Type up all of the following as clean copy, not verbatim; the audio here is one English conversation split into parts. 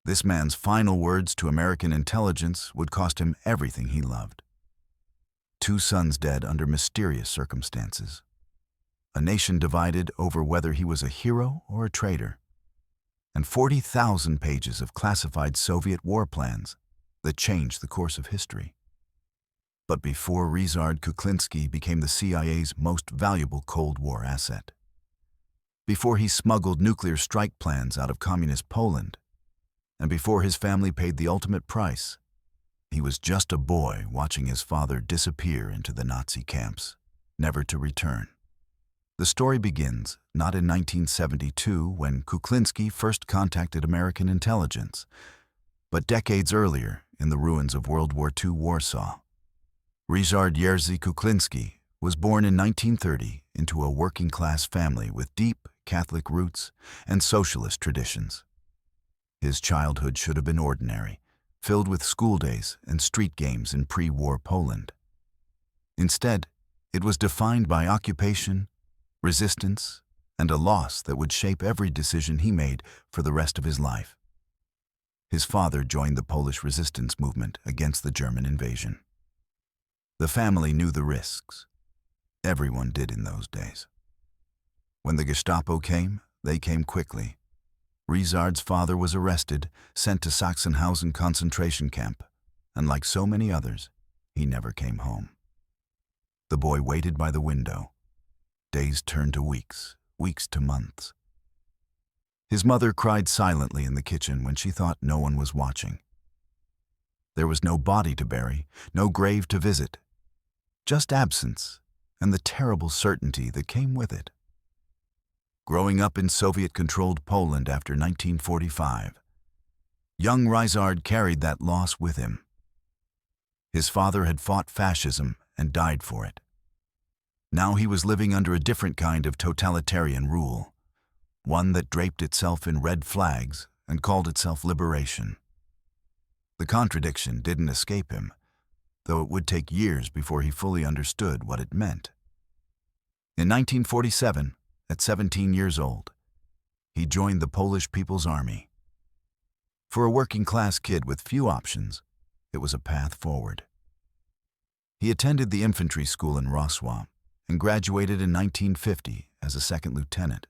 This man's final words to American intelligence would cost him everything he loved. 2 sons dead under mysterious circumstances. A nation divided over whether he was a hero or a traitor. And 40,000 pages of classified Soviet war plans that changed the course of history. But before Ryszard Kuklinski became the CIA's most valuable Cold War asset, before he smuggled nuclear strike plans out of communist Poland, and before his family paid the ultimate price, he was just a boy watching his father disappear into the Nazi camps, never to return. The story begins not in 1972 when Kuklinski first contacted American intelligence, but decades earlier in the ruins of World War II Warsaw. Ryszard Jerzy Kuklinski was born in 1930 into a working-class family with deep Catholic roots and socialist traditions. His childhood should have been ordinary, filled with school days and street games in pre-war Poland. Instead, it was defined by occupation, resistance, and a loss that would shape every decision he made for the rest of his life. His father joined the Polish resistance movement against the German invasion. The family knew the risks. Everyone did in those days. When the Gestapo came, they came quickly. Ryszard's father was arrested, sent to Sachsenhausen concentration camp, and like so many others, he never came home. The boy waited by the window. Days turned to weeks, weeks to months. His mother cried silently in the kitchen when she thought no one was watching. There was no body to bury, no grave to visit, just absence and the terrible certainty that came with it. Growing up in Soviet-controlled Poland after 1945, young Ryszard carried that loss with him. His father had fought fascism and died for it. Now he was living under a different kind of totalitarian rule, one that draped itself in red flags and called itself liberation. The contradiction didn't escape him, though it would take years before he fully understood what it meant. In 1947, at 17 years old, he joined the Polish People's Army. For a working-class kid with few options, it was a path forward. He attended the infantry school in Warsaw and graduated in 1950 as a second lieutenant.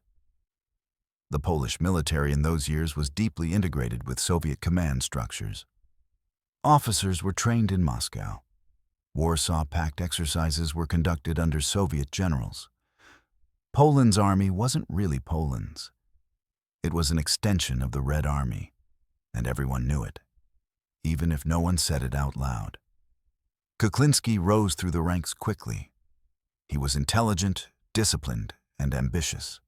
The Polish military in those years was deeply integrated with Soviet command structures. Officers were trained in Moscow. Warsaw Pact exercises were conducted under Soviet generals. Poland's army wasn't really Poland's. It was an extension of the Red Army, and everyone knew it, even if no one said it out loud. Kuklinski rose through the ranks quickly. He was intelligent, disciplined, and ambitious.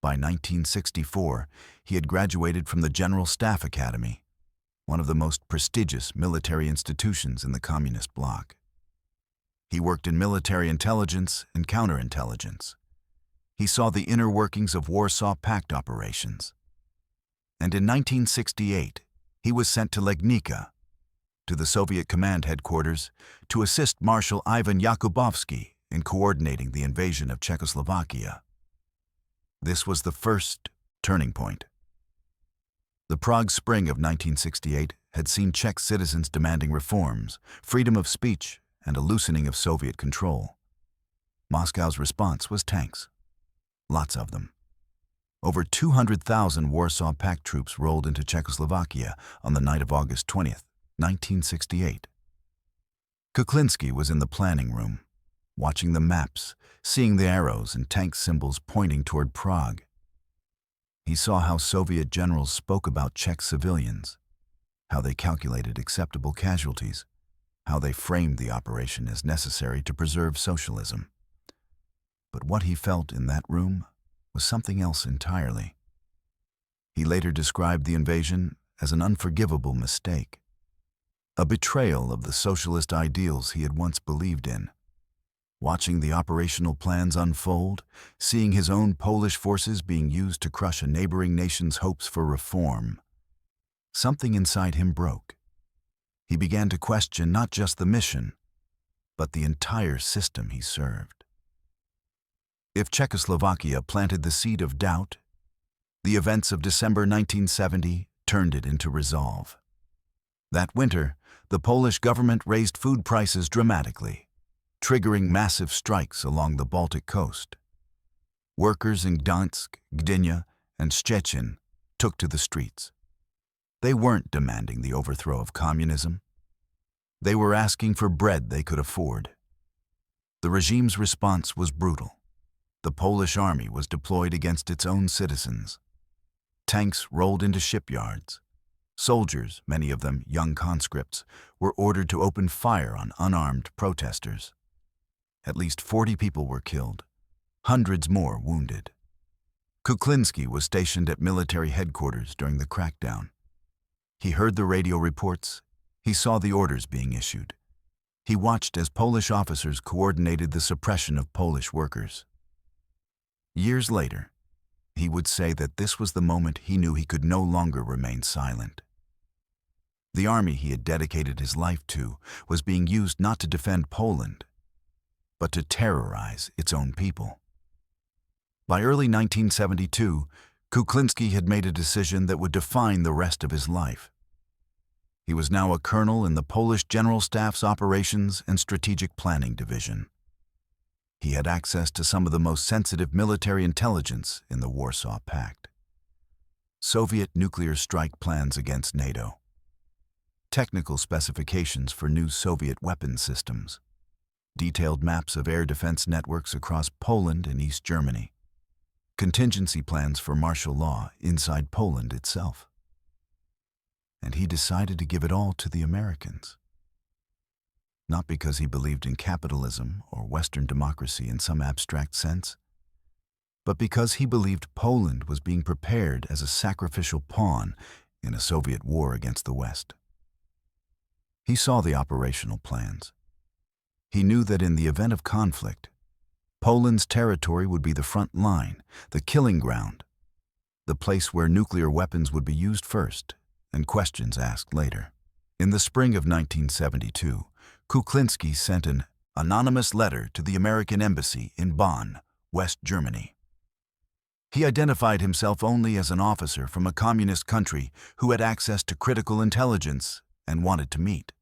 By 1964, he had graduated from the General Staff Academy, one of the most prestigious military institutions in the communist bloc. He worked in military intelligence and counterintelligence. He saw the inner workings of Warsaw Pact operations. And in 1968, he was sent to Legnica, to the Soviet command headquarters, to assist Marshal Ivan Yakubovsky in coordinating the invasion of Czechoslovakia. This was the first turning point. The Prague Spring of 1968 had seen Czech citizens demanding reforms, freedom of speech, and a loosening of Soviet control. Moscow's response was tanks. Lots of them. Over 200,000 Warsaw Pact troops rolled into Czechoslovakia on the night of August 20th, 1968. Kuklinski was in the planning room, watching the maps, seeing the arrows and tank symbols pointing toward Prague. He saw how Soviet generals spoke about Czech civilians, how they calculated acceptable casualties, how they framed the operation as necessary to preserve socialism. But what he felt in that room was something else entirely. He later described the invasion as an unforgivable mistake, a betrayal of the socialist ideals he had once believed in. Watching the operational plans unfold, seeing his own Polish forces being used to crush a neighboring nation's hopes for reform, something inside him broke. He began to question not just the mission, but the entire system he served. If Czechoslovakia planted the seed of doubt, the events of December 1970 turned it into resolve. That winter, the Polish government raised food prices dramatically, triggering massive strikes along the Baltic coast. Workers in Gdansk, Gdynia, and Szczecin took to the streets. They weren't demanding the overthrow of communism. They were asking for bread they could afford. The regime's response was brutal. The Polish army was deployed against its own citizens. Tanks rolled into shipyards. Soldiers, many of them young conscripts, were ordered to open fire on unarmed protesters. At least 40 people were killed, hundreds more wounded. Kuklinski was stationed at military headquarters during the crackdown. He heard the radio reports. He saw the orders being issued. He watched as Polish officers coordinated the suppression of Polish workers. Years later, he would say that this was the moment he knew he could no longer remain silent. The army he had dedicated his life to was being used not to defend Poland, but to terrorize its own people. By early 1972, Kuklinski had made a decision that would define the rest of his life. He was now a colonel in the Polish General Staff's Operations and Strategic Planning Division. He had access to some of the most sensitive military intelligence in the Warsaw Pact. Soviet nuclear strike plans against NATO. Technical specifications for new Soviet weapon systems. Detailed maps of air defense networks across Poland and East Germany. Contingency plans for martial law inside Poland itself. And he decided to give it all to the Americans. Not because he believed in capitalism or Western democracy in some abstract sense, but because he believed Poland was being prepared as a sacrificial pawn in a Soviet war against the West. He saw the operational plans. He knew that in the event of conflict, Poland's territory would be the front line, the killing ground, the place where nuclear weapons would be used first and questions asked later. In the spring of 1972, Kuklinski sent an anonymous letter to the American embassy in Bonn, West Germany. He identified himself only as an officer from a communist country who had access to critical intelligence and wanted to meet.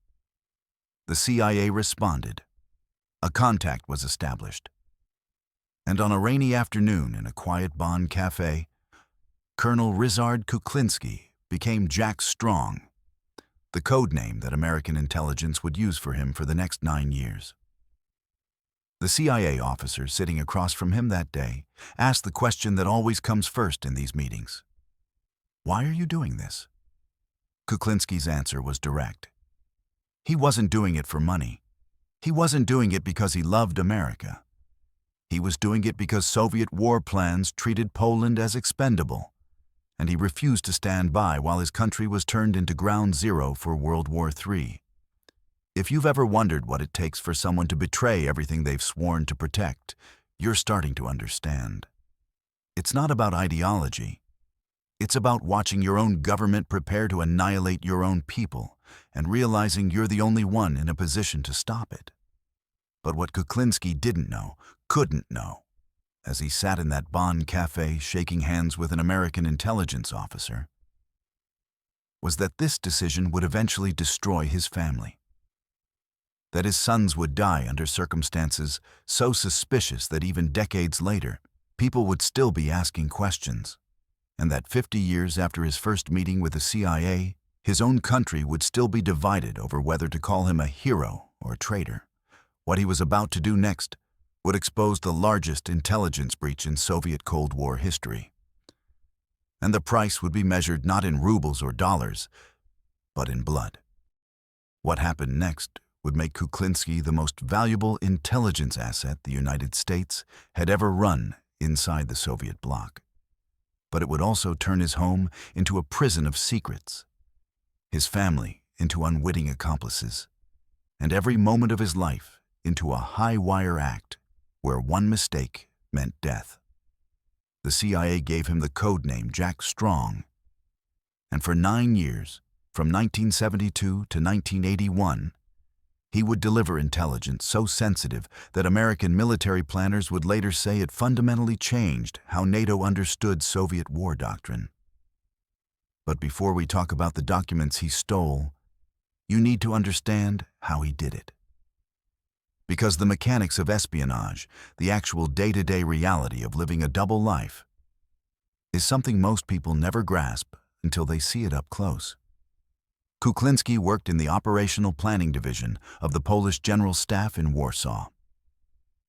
The CIA responded. A contact was established. And on a rainy afternoon in a quiet Bonn cafe, Colonel Ryszard Kuklinski became Jack Strong, the code name that American intelligence would use for him for the next 9 years. The CIA officer sitting across from him that day asked the question that always comes first in these meetings. Why are you doing this? Kuklinski's answer was direct. He wasn't doing it for money. He wasn't doing it because he loved America. He was doing it because Soviet war plans treated Poland as expendable, and he refused to stand by while his country was turned into ground zero for World War III. If you've ever wondered what it takes for someone to betray everything they've sworn to protect, you're starting to understand. It's not about ideology. It's about watching your own government prepare to annihilate your own people and realizing you're the only one in a position to stop it. But what Kuklinski didn't know, couldn't know, as he sat in that Bonn cafe shaking hands with an American intelligence officer, was that this decision would eventually destroy his family. That his sons would die under circumstances so suspicious that even decades later, people would still be asking questions, and that 50 years after his first meeting with the CIA, his own country would still be divided over whether to call him a hero or a traitor. What he was about to do next would expose the largest intelligence breach in Soviet Cold War history. And the price would be measured not in rubles or dollars, but in blood. What happened next would make Kuklinski the most valuable intelligence asset the United States had ever run inside the Soviet bloc. But it would also turn his home into a prison of secrets, his family into unwitting accomplices, and every moment of his life into a high-wire act where one mistake meant death. The CIA gave him the code name Jack Strong, and for 9 years, from 1972 to 1981, he would deliver intelligence so sensitive that American military planners would later say it fundamentally changed how NATO understood Soviet war doctrine. But before we talk about the documents he stole, you need to understand how he did it. Because the mechanics of espionage, the actual day-to-day reality of living a double life, is something most people never grasp until they see it up close. Kuklinski worked in the Operational Planning Division of the Polish General Staff in Warsaw.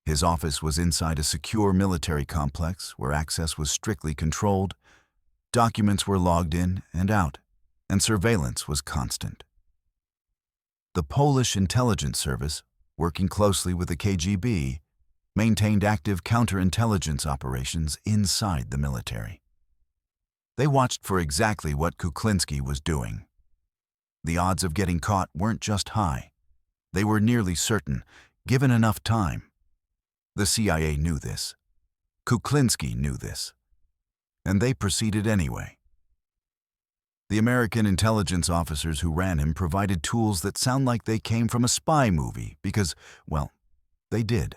His office was inside a secure military complex where access was strictly controlled, documents were logged in and out, and surveillance was constant. The Polish intelligence service, working closely with the KGB, maintained active counterintelligence operations inside the military. They watched for exactly what Kuklinski was doing. The odds of getting caught weren't just high. They were nearly certain, given enough time. The CIA knew this. Kuklinski knew this. And they proceeded anyway. The American intelligence officers who ran him provided tools that sound like they came from a spy movie because, well, they did.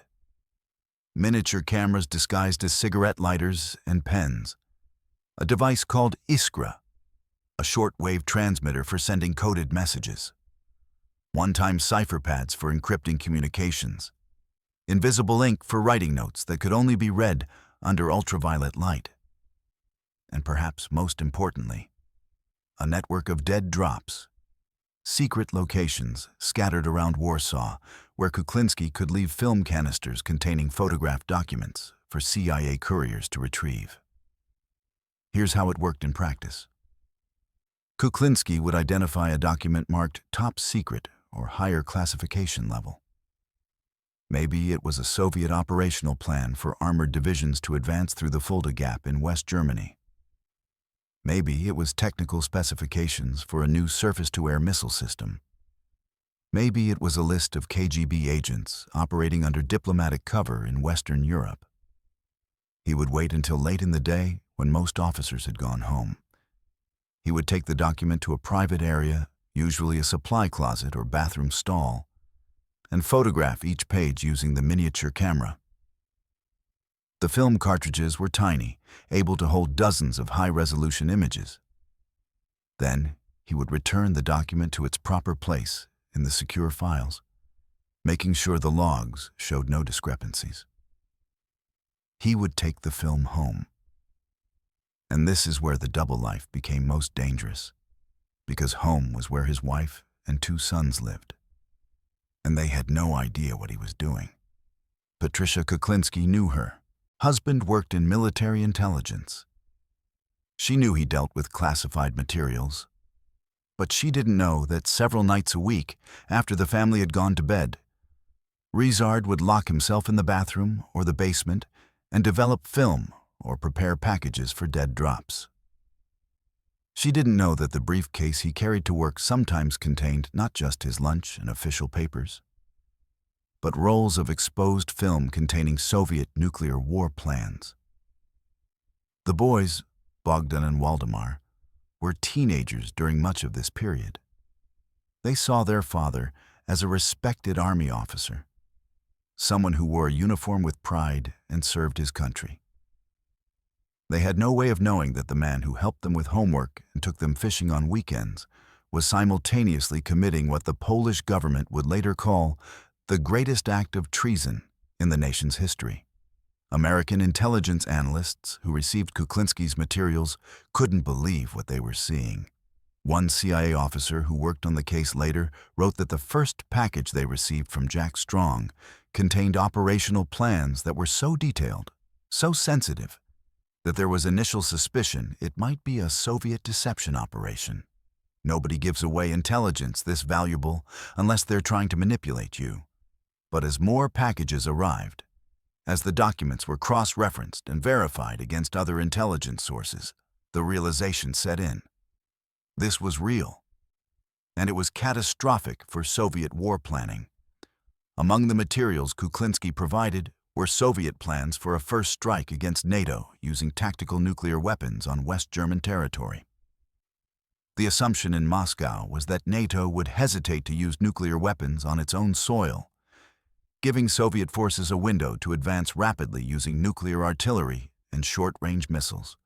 Miniature cameras disguised as cigarette lighters and pens. A device called Iskra, a short-wave transmitter for sending coded messages. One-time cipher pads for encrypting communications. Invisible ink for writing notes that could only be read under ultraviolet light. And perhaps most importantly, a network of dead drops, secret locations scattered around Warsaw where Kuklinski could leave film canisters containing photographed documents for CIA couriers to retrieve. Here's how it worked in practice. Kuklinski would identify a document marked top secret or higher classification level. Maybe it was a Soviet operational plan for armored divisions to advance through the Fulda Gap in West Germany. Maybe it was technical specifications for a new surface-to-air missile system. Maybe it was a list of KGB agents operating under diplomatic cover in Western Europe. He would wait until late in the day when most officers had gone home. He would take the document to a private area, usually a supply closet or bathroom stall, and photograph each page using the miniature camera. The film cartridges were tiny, able to hold dozens of high-resolution images. Then, he would return the document to its proper place in the secure files, making sure the logs showed no discrepancies. He would take the film home. And this is where the double life became most dangerous, because home was where his wife and 2 sons lived. And they had no idea what he was doing. Patricia Kuklinski knew her. Husband worked in military intelligence. She knew he dealt with classified materials. But she didn't know that several nights a week, after the family had gone to bed, Ryszard would lock himself in the bathroom or the basement and develop film or prepare packages for dead drops. She didn't know that the briefcase he carried to work sometimes contained not just his lunch and official papers, but rolls of exposed film containing Soviet nuclear war plans. The boys, Bogdan and Waldemar, were teenagers during much of this period. They saw their father as a respected army officer, someone who wore a uniform with pride and served his country. They had no way of knowing that the man who helped them with homework and took them fishing on weekends was simultaneously committing what the Polish government would later call the greatest act of treason in the nation's history. American intelligence analysts who received Kuklinski's materials couldn't believe what they were seeing. One CIA officer who worked on the case later wrote that the first package they received from Jack Strong contained operational plans that were so detailed, so sensitive, that there was initial suspicion it might be a Soviet deception operation. Nobody gives away intelligence this valuable unless they're trying to manipulate you. But as more packages arrived, as the documents were cross-referenced and verified against other intelligence sources, the realization set in. This was real, and it was catastrophic for Soviet war planning. Among the materials Kuklinski provided were Soviet plans for a first strike against NATO using tactical nuclear weapons on West German territory. The assumption in Moscow was that NATO would hesitate to use nuclear weapons on its own soil, giving Soviet forces a window to advance rapidly using nuclear artillery and short-range missiles.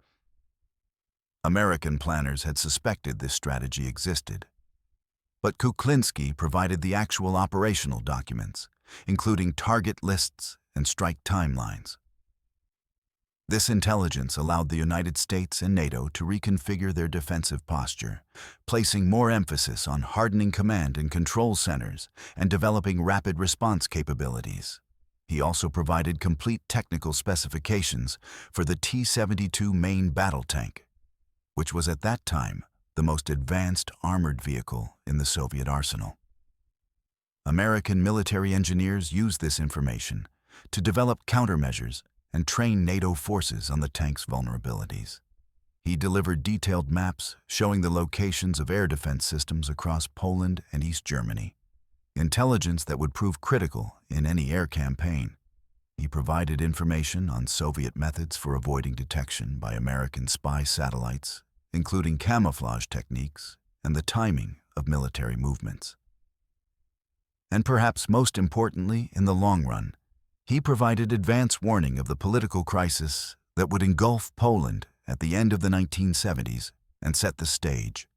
American planners had suspected this strategy existed. But Kuklinski provided the actual operational documents, including target lists and strike timelines. This intelligence allowed the United States and NATO to reconfigure their defensive posture, placing more emphasis on hardening command and control centers and developing rapid response capabilities. He also provided complete technical specifications for the T-72 main battle tank, which was at that time the most advanced armored vehicle in the Soviet arsenal. American military engineers used this information to develop countermeasures and train NATO forces on the tank's vulnerabilities. He delivered detailed maps showing the locations of air defense systems across Poland and East Germany, intelligence that would prove critical in any air campaign. He provided information on Soviet methods for avoiding detection by American spy satellites, including camouflage techniques and the timing of military movements. And perhaps most importantly, in the long run, he provided advance warning of the political crisis that would engulf Poland at the end of the 1970s and set the stage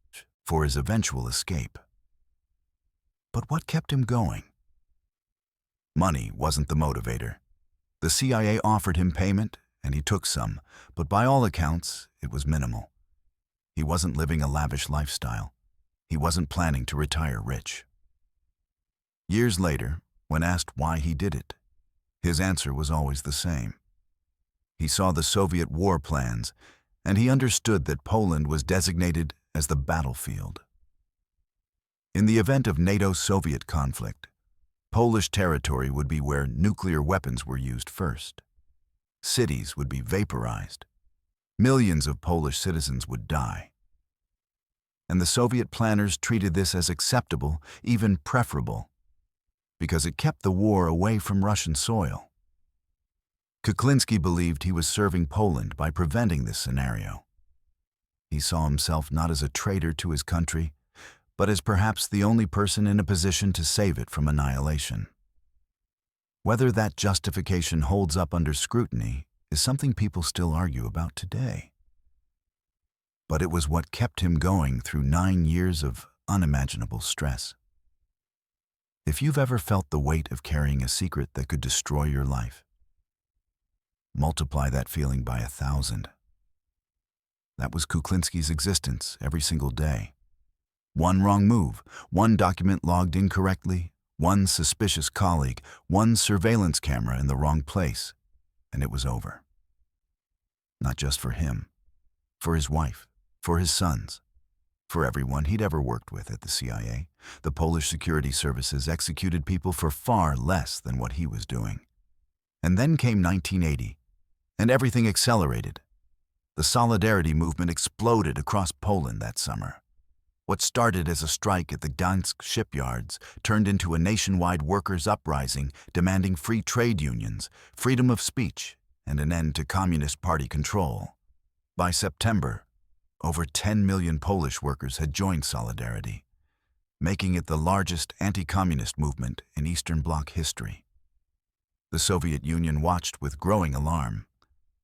for his eventual escape. But what kept him going? Money wasn't the motivator. The CIA offered him payment, and he took some, but by all accounts, it was minimal. He wasn't living a lavish lifestyle. He wasn't planning to retire rich. Years later, when asked why he did it, his answer was always the same. He saw the Soviet war plans, and he understood that Poland was designated as the battlefield. In the event of NATO-Soviet conflict, Polish territory would be where nuclear weapons were used first. Cities would be vaporized. Millions of Polish citizens would die. And the Soviet planners treated this as acceptable, even preferable, because it kept the war away from Russian soil. Kuklinski believed he was serving Poland by preventing this scenario. He saw himself not as a traitor to his country, but as perhaps the only person in a position to save it from annihilation. Whether that justification holds up under scrutiny is something people still argue about today. But it was what kept him going through 9 years of unimaginable stress. If you've ever felt the weight of carrying a secret that could destroy your life, multiply that feeling by 1,000. That was Kuklinski's existence every single day. One wrong move, one document logged incorrectly, one suspicious colleague, one surveillance camera in the wrong place, and it was over. Not just for him, for his wife, for his sons, for everyone he'd ever worked with at the CIA. The Polish security services executed people for far less than what he was doing. And then came 1980, and everything accelerated. The Solidarity movement exploded across Poland that summer. What started as a strike at the Gdańsk shipyards turned into a nationwide workers' uprising demanding free trade unions, freedom of speech, and an end to Communist Party control. By September, over 10 million Polish workers had joined Solidarity, making it the largest anti-communist movement in Eastern Bloc history. The Soviet Union watched with growing alarm.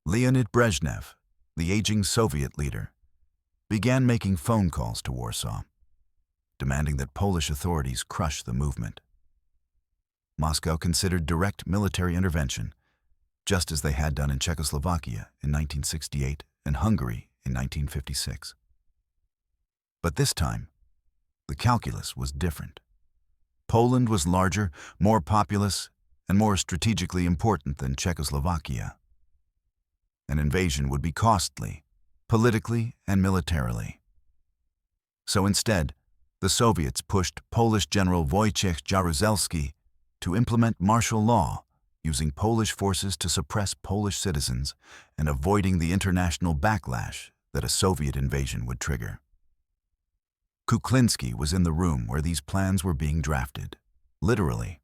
Leonid Brezhnev, the aging Soviet leader, began making phone calls to Warsaw, demanding that Polish authorities crush the movement. Moscow considered direct military intervention, just as they had done in Czechoslovakia in 1968 and Hungary in 1956. But this time, the calculus was different. Poland was larger, more populous, and more strategically important than Czechoslovakia. An invasion would be costly, politically and militarily. So instead, the Soviets pushed Polish General Wojciech Jaruzelski to implement martial law, using Polish forces to suppress Polish citizens and avoiding the international backlash that a Soviet invasion would trigger. Kuklinski was in the room where these plans were being drafted, literally.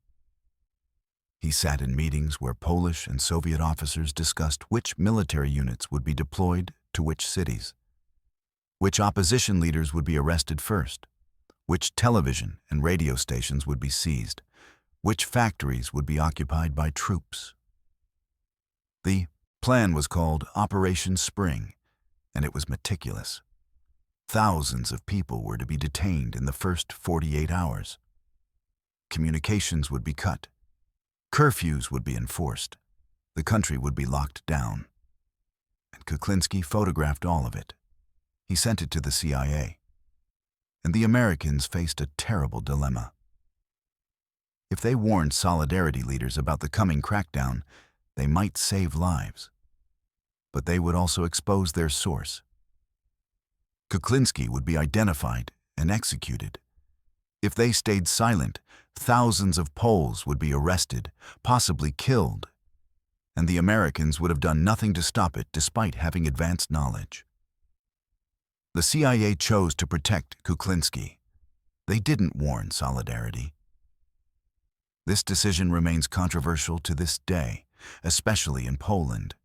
He sat in meetings where Polish and Soviet officers discussed which military units would be deployed to which cities, which opposition leaders would be arrested first, which television and radio stations would be seized, which factories would be occupied by troops. The plan was called Operation Spring, and it was meticulous. Thousands of people were to be detained in the first 48 hours. Communications would be cut. Curfews would be enforced. The country would be locked down. And Kuklinski photographed all of it. He sent it to the CIA. And the Americans faced a terrible dilemma. If they warned Solidarity leaders about the coming crackdown, they might save lives. But they would also expose their source. Kuklinski would be identified and executed. If they stayed silent, thousands of Poles would be arrested, possibly killed, and the Americans would have done nothing to stop it despite having advanced knowledge. The CIA chose to protect Kuklinski. They didn't warn Solidarity. This decision remains controversial to this day, especially in Poland,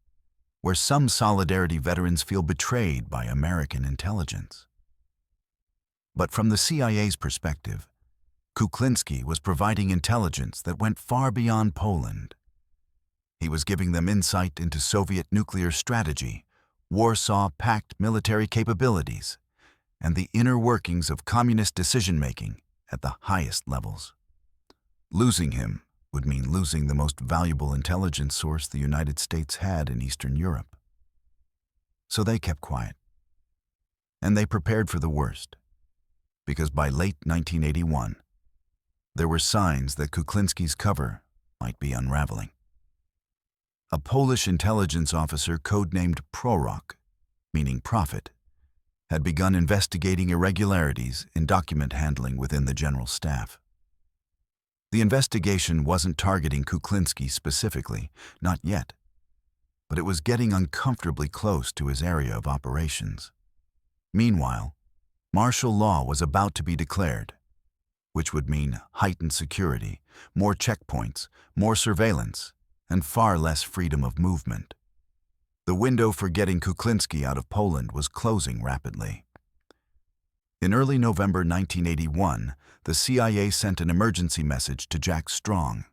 where some Solidarity veterans feel betrayed by American intelligence. But from the CIA's perspective, Kuklinski was providing intelligence that went far beyond Poland. He was giving them insight into Soviet nuclear strategy, Warsaw Pact military capabilities, and the inner workings of communist decision-making at the highest levels. Losing him would mean losing the most valuable intelligence source the United States had in Eastern Europe. So they kept quiet. And they prepared for the worst, because by late 1981, there were signs that Kuklinski's cover might be unraveling. A Polish intelligence officer codenamed Prorok, meaning prophet, had begun investigating irregularities in document handling within the general staff. The investigation wasn't targeting Kuklinski specifically, not yet, but it was getting uncomfortably close to his area of operations. Meanwhile, martial law was about to be declared, which would mean heightened security, more checkpoints, more surveillance, and far less freedom of movement. The window for getting Kuklinski out of Poland was closing rapidly. In early November 1981, the CIA sent an emergency message to Jack Strong.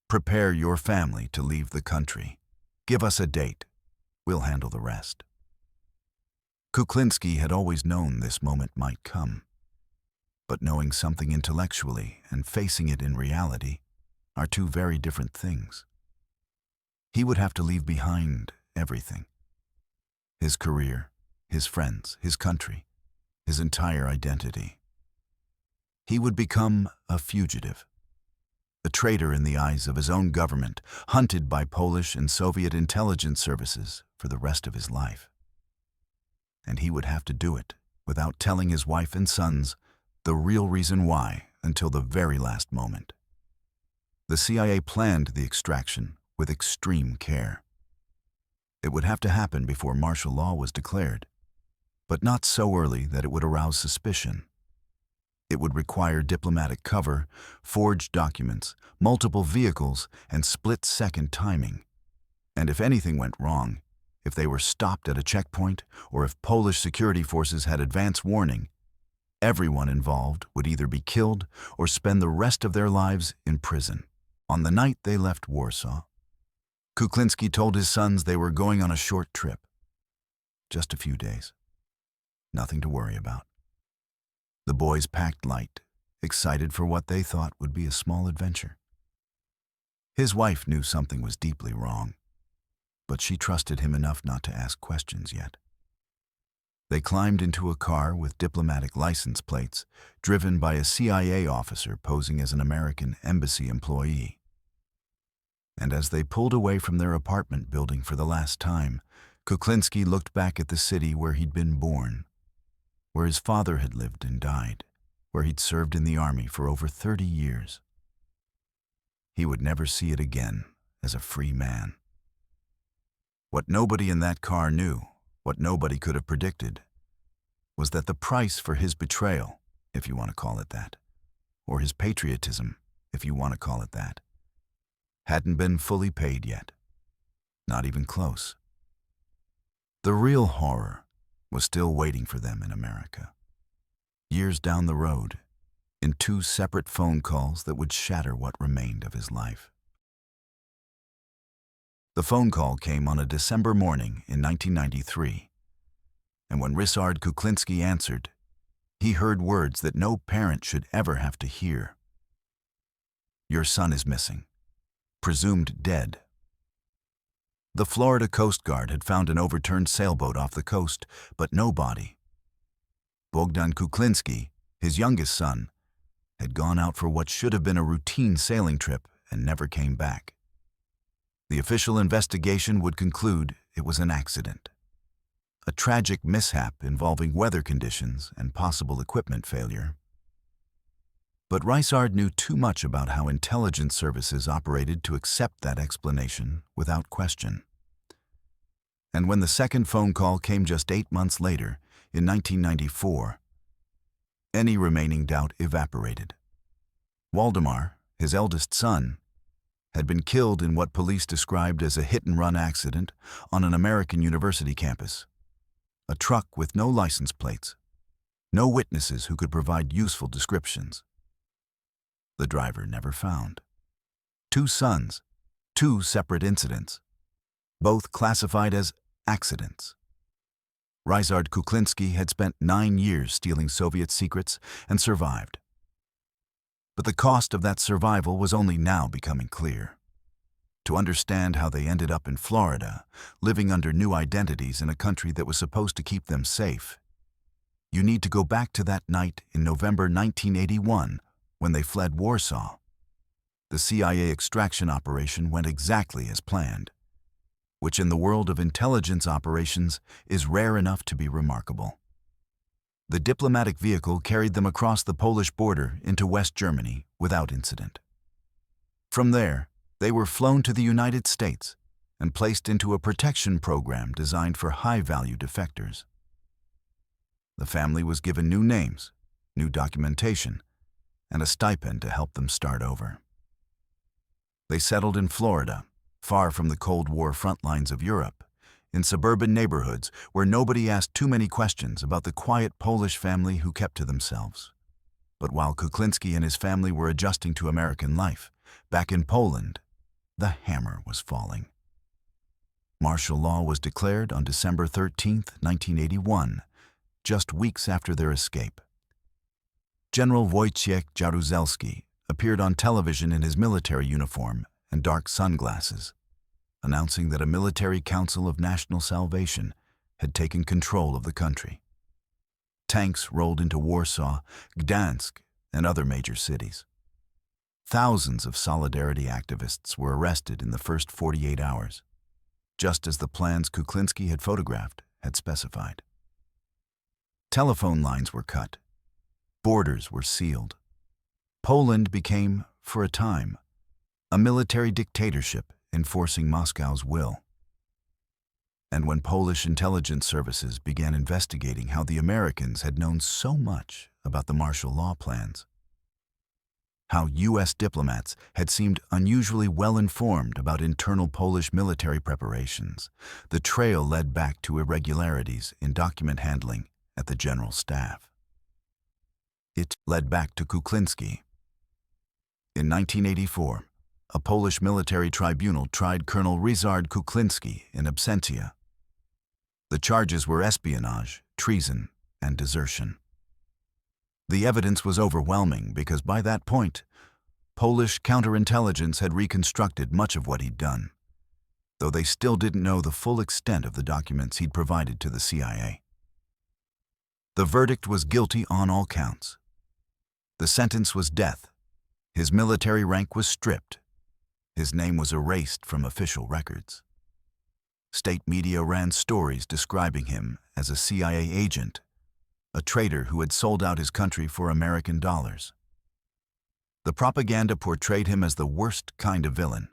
"Prepare your family to leave the country. Give us a date. We'll handle the rest." Kuklinski had always known this moment might come. But knowing something intellectually and facing it in reality are two very different things. He would have to leave behind everything. His career, his friends, his country, his entire identity. He would become a fugitive, a traitor in the eyes of his own government, hunted by Polish and Soviet intelligence services for the rest of his life. And he would have to do it without telling his wife and sons the real reason why until the very last moment. The CIA planned the extraction with extreme care. It would have to happen before martial law was declared, but not so early that it would arouse suspicion. It would require diplomatic cover, forged documents, multiple vehicles, and split-second timing. And if anything went wrong, if they were stopped at a checkpoint, or if Polish security forces had advance warning, everyone involved would either be killed or spend the rest of their lives in prison. On the night they left Warsaw, Kuklinski told his sons they were going on a short trip. Just a few days. Nothing to worry about. The boys packed light, excited for what they thought would be a small adventure. His wife knew something was deeply wrong, but she trusted him enough not to ask questions yet. They climbed into a car with diplomatic license plates, driven by a CIA officer posing as an American embassy employee. And as they pulled away from their apartment building for the last time, Kuklinski looked back at the city where he'd been born, where his father had lived and died, where he'd served in the army for over 30 years. He would never see it again as a free man. What nobody in that car knew, what nobody could have predicted, was that the price for his betrayal, if you want to call it that, or his patriotism, if you want to call it that, hadn't been fully paid yet. Not even close. The real horror was still waiting for them in America. Years down the road, in 2 separate phone calls that would shatter what remained of his life. The phone call came on a December morning in 1993, and when Ryszard Kuklinski answered, he heard words that no parent should ever have to hear. "Your son is missing. Presumed dead." The Florida Coast Guard had found an overturned sailboat off the coast, but no body. Bogdan Kuklinski, his youngest son, had gone out for what should have been a routine sailing trip and never came back. The official investigation would conclude it was an accident, a tragic mishap involving weather conditions and possible equipment failure. But Ryszard knew too much about how intelligence services operated to accept that explanation without question. And when the second phone call came just 8 months later, in 1994, any remaining doubt evaporated. Waldemar, his eldest son, had been killed in what police described as a hit-and-run accident on an American university campus. A truck with no license plates, no witnesses who could provide useful descriptions. The driver never found. 2 sons, 2 separate incidents, both classified as accidents. Ryszard Kuklinski had spent 9 years stealing Soviet secrets and survived. But the cost of that survival was only now becoming clear. To understand how they ended up in Florida, living under new identities in a country that was supposed to keep them safe, you need to go back to that night in November 1981 when they fled Warsaw. The CIA extraction operation went exactly as planned, which in the world of intelligence operations is rare enough to be remarkable. The diplomatic vehicle carried them across the Polish border into West Germany without incident. From there, they were flown to the United States and placed into a protection program designed for high-value defectors. The family was given new names, new documentation, and a stipend to help them start over. They settled in Florida, far from the Cold War front lines of Europe, in suburban neighborhoods where nobody asked too many questions about the quiet Polish family who kept to themselves. But while Kuklinski and his family were adjusting to American life, back in Poland, the hammer was falling. Martial law was declared on December 13, 1981, just weeks after their escape. General Wojciech Jaruzelski appeared on television in his military uniform and dark sunglasses, announcing that a military council of national salvation had taken control of the country. Tanks rolled into Warsaw, Gdansk, and other major cities. Thousands of Solidarity activists were arrested in the first 48 hours, just as the plans Kuklinski had photographed had specified. Telephone lines were cut. Borders were sealed. Poland became, for a time, a military dictatorship enforcing Moscow's will. And when Polish intelligence services began investigating how the Americans had known so much about the martial law plans, how U.S. diplomats had seemed unusually well-informed about internal Polish military preparations, the trail led back to irregularities in document handling at the General Staff. It led back to Kuklinski. In 1984, a Polish military tribunal tried Colonel Ryszard Kuklinski in absentia. The charges were espionage, treason, and desertion. The evidence was overwhelming because by that point, Polish counterintelligence had reconstructed much of what he'd done, though they still didn't know the full extent of the documents he'd provided to the CIA. The verdict was guilty on all counts. The sentence was death. His military rank was stripped. His name was erased from official records. State media ran stories describing him as a CIA agent, a traitor who had sold out his country for American dollars. The propaganda portrayed him as the worst kind of villain,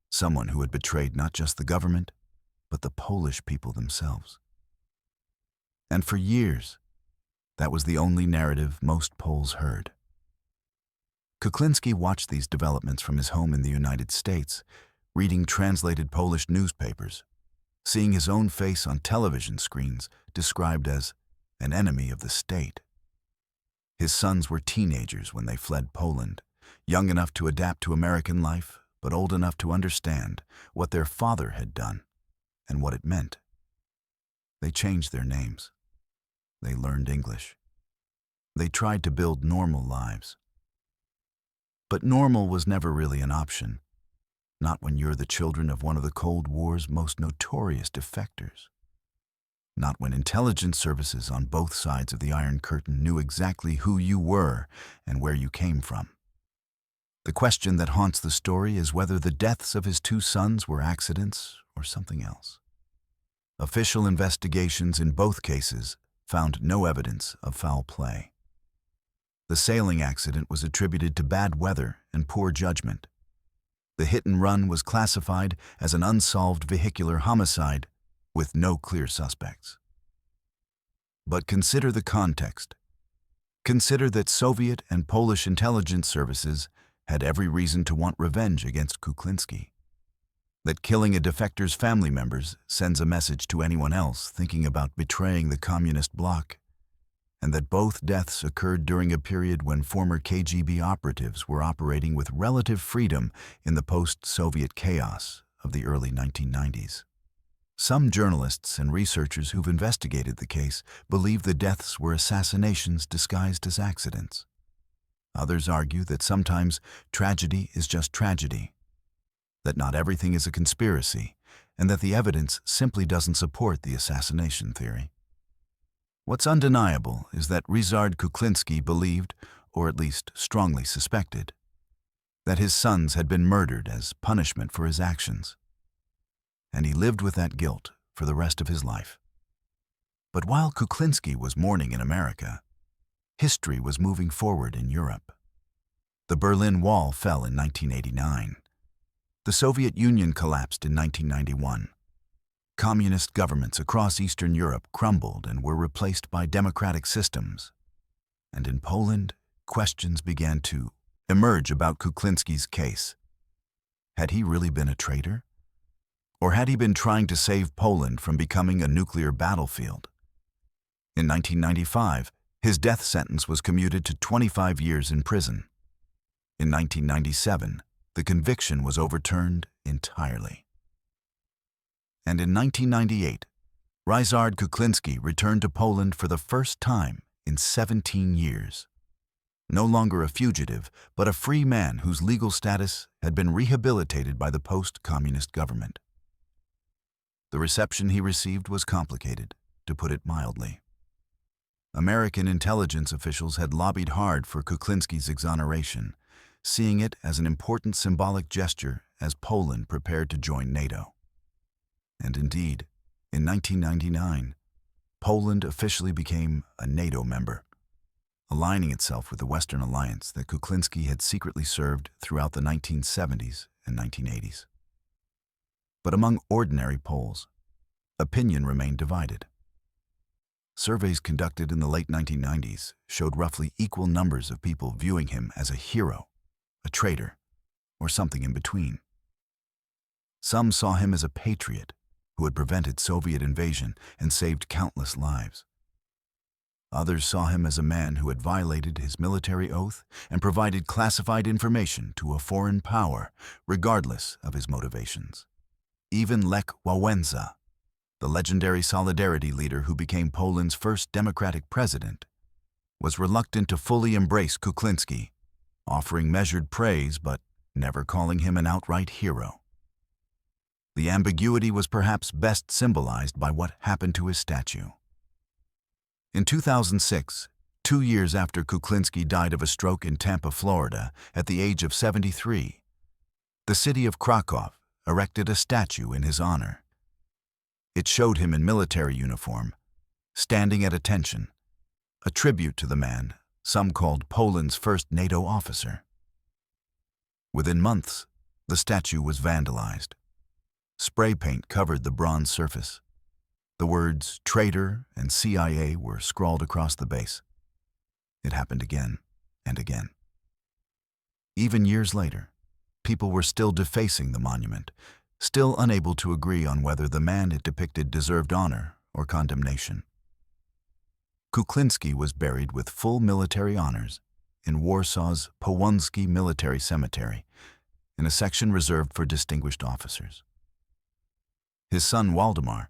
someone who had betrayed not just the government, but the Polish people themselves. And for years, that was the only narrative most Poles heard. Kuklinski watched these developments from his home in the United States, reading translated Polish newspapers, seeing his own face on television screens described as an enemy of the state. His sons were teenagers when they fled Poland, young enough to adapt to American life, but old enough to understand what their father had done and what it meant. They changed their names. They learned English. They tried to build normal lives. But normal was never really an option, not when you're the children of one of the Cold War's most notorious defectors. Not when intelligence services on both sides of the Iron Curtain knew exactly who you were and where you came from. The question that haunts the story is whether the deaths of his two sons were accidents or something else. Official investigations in both cases found no evidence of foul play. The sailing accident was attributed to bad weather and poor judgment. The hit and run was classified as an unsolved vehicular homicide with no clear suspects. But consider the context. Consider that Soviet and Polish intelligence services had every reason to want revenge against Kuklinski. That killing a defector's family members sends a message to anyone else thinking about betraying the communist bloc, and that both deaths occurred during a period when former KGB operatives were operating with relative freedom in the post-Soviet chaos of the early 1990s. Some journalists and researchers who've investigated the case believe the deaths were assassinations disguised as accidents. Others argue that sometimes tragedy is just tragedy, that not everything is a conspiracy, and that the evidence simply doesn't support the assassination theory. What's undeniable is that Ryszard Kuklinski believed, or at least strongly suspected, that his sons had been murdered as punishment for his actions. And he lived with that guilt for the rest of his life. But while Kuklinski was mourning in America, history was moving forward in Europe. The Berlin Wall fell in 1989. The Soviet Union collapsed in 1991. Communist governments across Eastern Europe crumbled and were replaced by democratic systems. And in Poland, questions began to emerge about Kuklinski's case. Had he really been a traitor? Or had he been trying to save Poland from becoming a nuclear battlefield? In 1995, his death sentence was commuted to 25 years in prison. In 1997, the conviction was overturned entirely. And in 1998, Ryszard Kuklinski returned to Poland for the first time in 17 years. No longer a fugitive, but a free man whose legal status had been rehabilitated by the post-communist government. The reception he received was complicated, to put it mildly. American intelligence officials had lobbied hard for Kuklinski's exoneration, seeing it as an important symbolic gesture as Poland prepared to join NATO. And indeed, in 1999, Poland officially became a NATO member, aligning itself with the Western alliance that Kuklinski had secretly served throughout the 1970s and 1980s. But among ordinary Poles, opinion remained divided. Surveys conducted in the late 1990s showed roughly equal numbers of people viewing him as a hero, a traitor, or something in between. Some saw him as a patriot who had prevented Soviet invasion and saved countless lives. Others saw him as a man who had violated his military oath and provided classified information to a foreign power, regardless of his motivations. Even Lech Wałęsa, the legendary Solidarity leader who became Poland's first democratic president, was reluctant to fully embrace Kuklinski, offering measured praise but never calling him an outright hero. The ambiguity was perhaps best symbolized by what happened to his statue. In 2006, 2 years after Kuklinski died of a stroke in Tampa, Florida, at the age of 73, the city of Krakow erected a statue in his honor. It showed him in military uniform, standing at attention, a tribute to the man some called Poland's first NATO officer. Within months, the statue was vandalized. Spray paint covered the bronze surface. The words traitor and CIA were scrawled across the base. It happened again and again. Even years later, people were still defacing the monument, still unable to agree on whether the man it depicted deserved honor or condemnation. Kuklinski was buried with full military honors in Warsaw's Połąski Military Cemetery, in a section reserved for distinguished officers. His son Waldemar,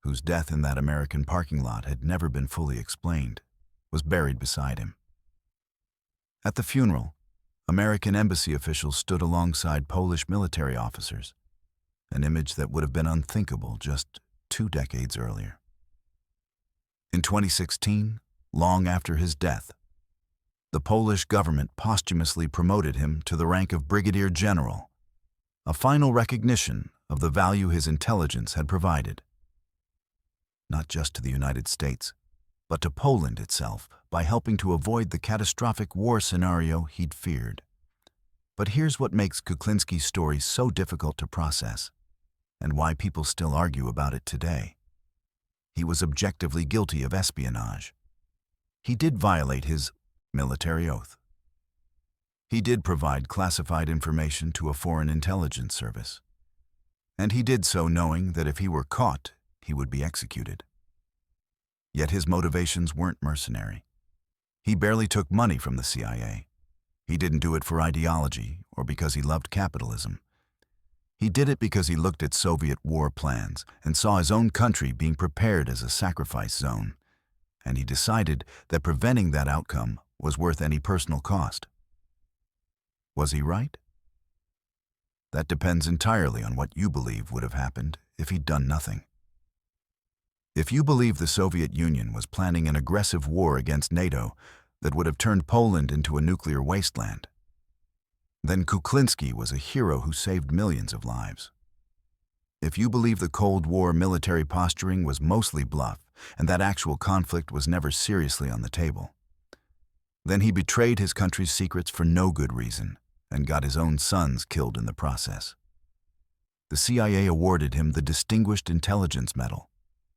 whose death in that American parking lot had never been fully explained, was buried beside him. At the funeral, American embassy officials stood alongside Polish military officers, an image that would have been unthinkable just 2 decades earlier. In 2016, long after his death, the Polish government posthumously promoted him to the rank of Brigadier General, a final recognition of the value his intelligence had provided, not just to the United States, but to Poland itself by helping to avoid the catastrophic war scenario he'd feared. But here's what makes Kuklinski's story so difficult to process, and why people still argue about it today. He was objectively guilty of espionage. He did violate his military oath. He did provide classified information to a foreign intelligence service. And he did so knowing that if he were caught, he would be executed. Yet his motivations weren't mercenary. He barely took money from the CIA. He didn't do it for ideology or because he loved capitalism. He did it because he looked at Soviet war plans and saw his own country being prepared as a sacrifice zone, and he decided that preventing that outcome was worth any personal cost. Was he right? That depends entirely on what you believe would have happened if he'd done nothing. If you believe the Soviet Union was planning an aggressive war against NATO that would have turned Poland into a nuclear wasteland, then Kuklinski was a hero who saved millions of lives. If you believe the Cold War military posturing was mostly bluff and that actual conflict was never seriously on the table, then he betrayed his country's secrets for no good reason and got his own sons killed in the process. The CIA awarded him the Distinguished Intelligence Medal,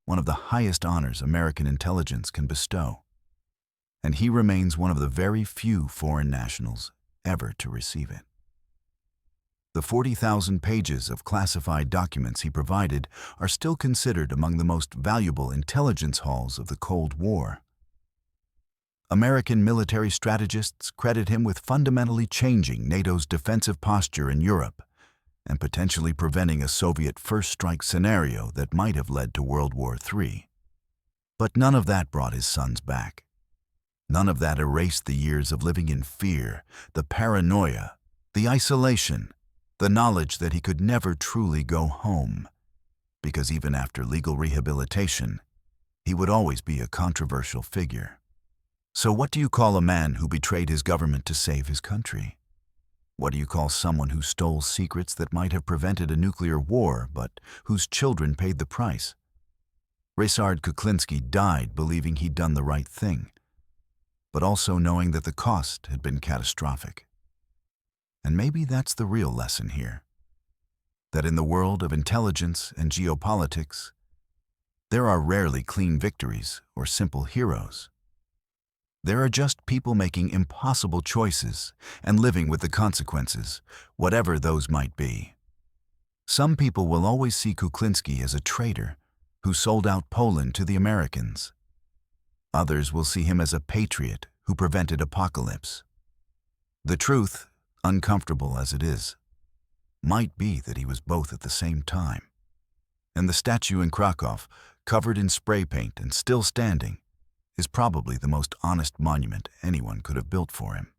one of the highest honors American intelligence can bestow, and he remains one of the very few foreign nationals ever to receive it. The 40,000 pages of classified documents he provided are still considered among the most valuable intelligence hauls of the Cold War. American military strategists credit him with fundamentally changing NATO's defensive posture in Europe and potentially preventing a Soviet first strike scenario that might have led to World War III. But none of that brought his sons back. None of that erased the years of living in fear, the paranoia, the isolation, the knowledge that he could never truly go home, because even after legal rehabilitation, he would always be a controversial figure. So what do you call a man who betrayed his government to save his country? What do you call someone who stole secrets that might have prevented a nuclear war, but whose children paid the price? Ryszard Kuklinski died believing he'd done the right thing, but also knowing that the cost had been catastrophic. And maybe that's the real lesson here, that in the world of intelligence and geopolitics, there are rarely clean victories or simple heroes. There are just people making impossible choices and living with the consequences, whatever those might be. Some people will always see Kuklinski as a traitor who sold out Poland to the Americans. Others will see him as a patriot who prevented apocalypse. The truth, uncomfortable as it is, might be that he was both at the same time. And the statue in Krakow, covered in spray paint and still standing, is probably the most honest monument anyone could have built for him.